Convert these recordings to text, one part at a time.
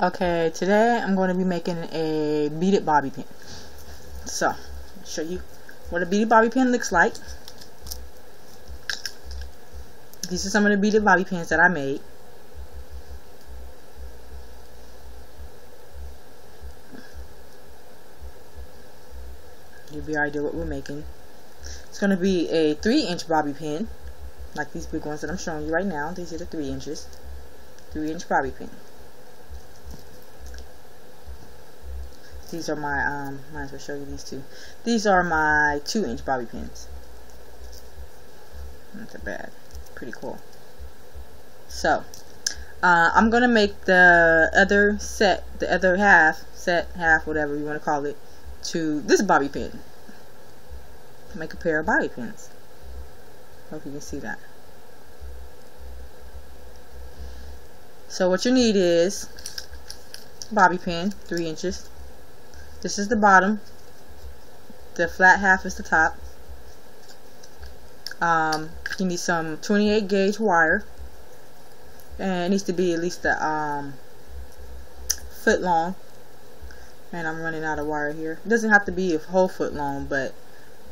Okay, today I'm going to be making a beaded bobby pin. So, I'll show you what a beaded bobby pin looks like. These are some of the beaded bobby pins that I made. Give you an idea what we're making. It's going to be a 3-inch bobby pin, like these big ones that I'm showing you right now. These are the 3 inches. 3-inch bobby pin. These are my, might as well show you these two. These are my 2-inch bobby pins. Not that bad. Pretty cool. So, I'm going to make the other set, the other half, whatever you want to call it, to this bobby pin. Make a pair of bobby pins. Hope you can see that. So what you need is bobby pin, 3 inches. This is the bottom. The flat half is the top. You need some 28 gauge wire, and it needs to be at least a foot long. And I'm running out of wire here. It doesn't have to be a whole foot long, but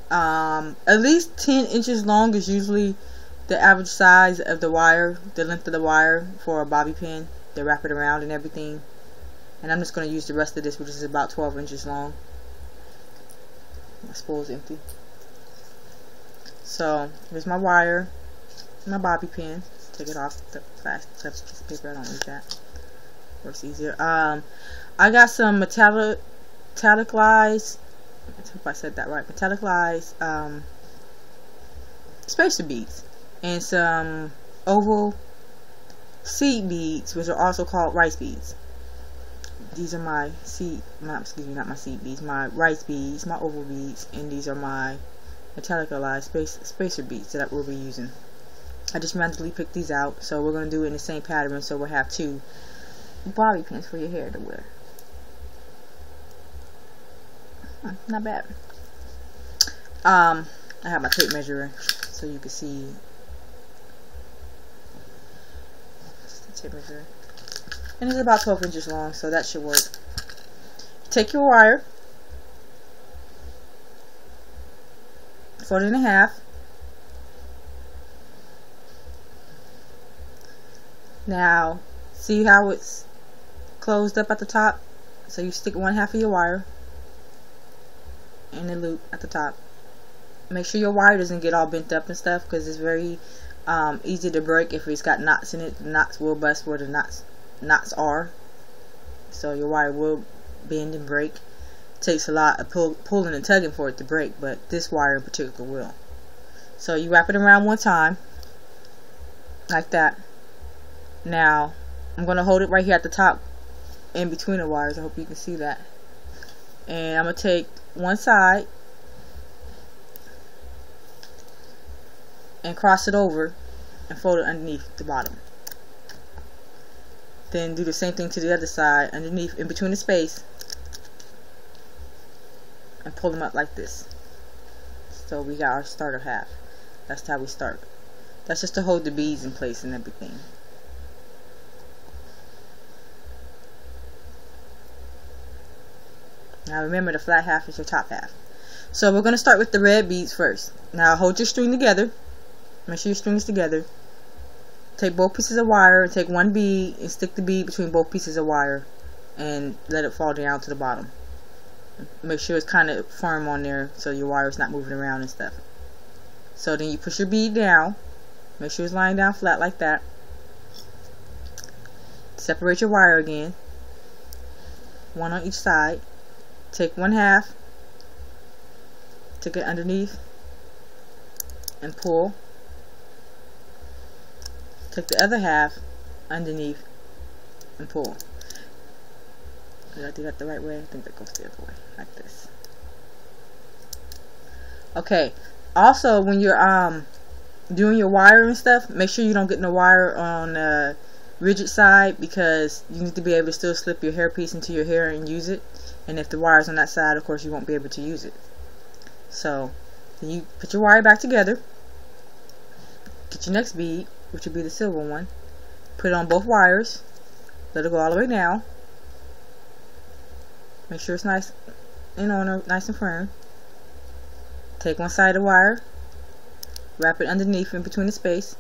at least 10 inches long is usually the average size of the wire, the length of the wire for a bobby pin. They wrap it around and everything. And I'm just going to use the rest of this, which is about 12 inches long. My spool is empty. So here's my wire, my bobby pin. Take it off the plastic piece of paper. I don't need that. Works easier. I got some metallicized, I hope I said that right, metallicized spacer beads, and some oval seed beads, which are also called rice beads. These are my not my seed beads, my rice beads, my oval beads, and these are my metallicized spacer beads that we'll be using. I just randomly picked these out, so we're going to do it in the same pattern, so we'll have 2 bobby pins for your hair to wear. Not bad. I have my tape measure so you can see. Tape measure. And it's about 12 inches long, so that should work. Take your wire, fold it in half. Now, see how it's closed up at the top? So you stick one half of your wire in the loop at the top. Make sure your wire doesn't get all bent up and stuff, because it's very easy to break if it's got knots in it. The knots will bust where the knots are, so your wire will bend and break. It takes a lot of pulling and tugging for it to break, but this wire in particular will. So you wrap it around one time like that. Now I'm going to hold it right here at the top in between the wires. I hope you can see that. And I'm going to take one side and cross it over and fold it underneath the bottom. Then do the same thing to the other side, underneath, in between the space, and pull them up like this. So we got our starter half. That's how we start. That's just to hold the beads in place and everything. Now remember, the flat half is your top half. So we're going to start with the red beads first. Now hold your string together. Make sure your string is together. Take both pieces of wire and take one bead and stick the bead between both pieces of wire and let it fall down to the bottom. Make sure it's kind of firm on there so your wire is not moving around and stuff. So then you push your bead down. Make sure it's lying down flat like that. Separate your wire again. One on each side. Take one half, stick it underneath, and pull. Take the other half underneath and pull. Did I do that the right way? I think that goes the other way, like this. Okay. Also, when you're doing your wire and stuff, make sure you don't get no wire on the rigid side, because you need to be able to still slip your hairpiece into your hair and use it. And if the wire's on that side, of course, you won't be able to use it. So, then you put your wire back together. Get your next bead, which will be the silver one. Put it on both wires. Let it go all the way down. Make sure it's nice and nice and firm. Take one side of the wire, wrap it underneath in between the space.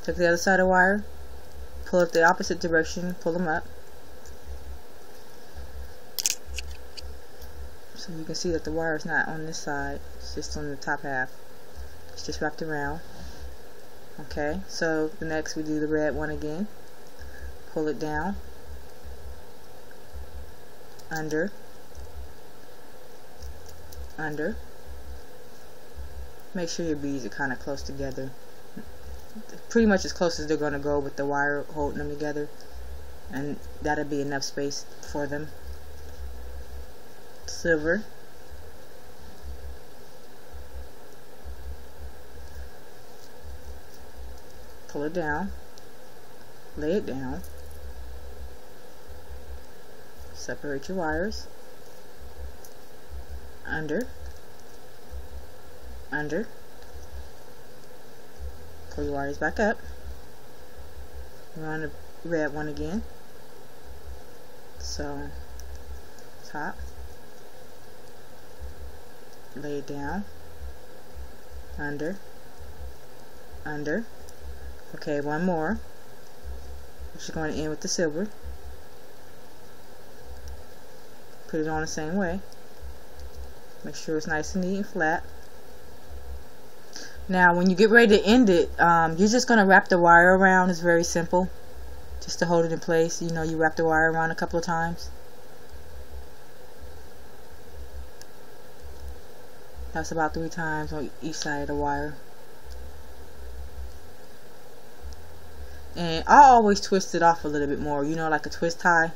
Take the other side of the wire, pull it the opposite direction, pull them up. So you can see that the wire is not on this side, it's just on the top half. It's just wrapped around. Okay, so the next we do the red one again. Pull it down, under, under. Make sure your beads are kind of close together, pretty much as close as they're going to go with the wire holding them together, and that'll be enough space for them. Silver, pull it down, lay it down, separate your wires, under, under, pull your wires back up. We're on the red one again, so top, lay it down, under, under. Okay, one more, which is going to end with the silver. Put it on the same way. Make sure it's nice and neat and flat. Now when you get ready to end it, you're just going to wrap the wire around. It's very simple, just to hold it in place. You know, you wrap the wire around a couple of times. That's about 3 times on each side of the wire. And I always twist it off a little bit more, you know, like a twist tie.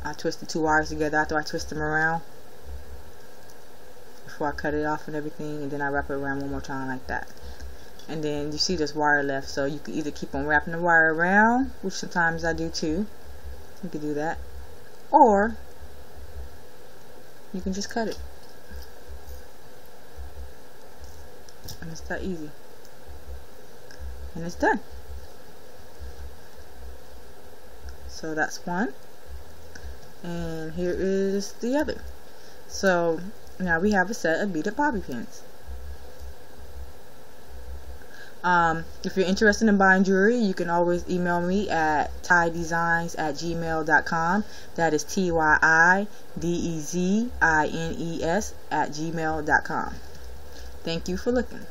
I twist the 2 wires together after I twist them around, before I cut it off and everything, and then I wrap it around one more time like that. And then you see there's wire left, so you can either keep on wrapping the wire around, which sometimes I do too. You can do that, or you can just cut it, and it's that easy, and it's done. So that's one, and here is the other. So now we have a set of beaded bobby pins. If you're interested in buying jewelry, you can always email me at tydezines@gmail.com. That is TYIDEZINES@gmail.com. Thank you for looking.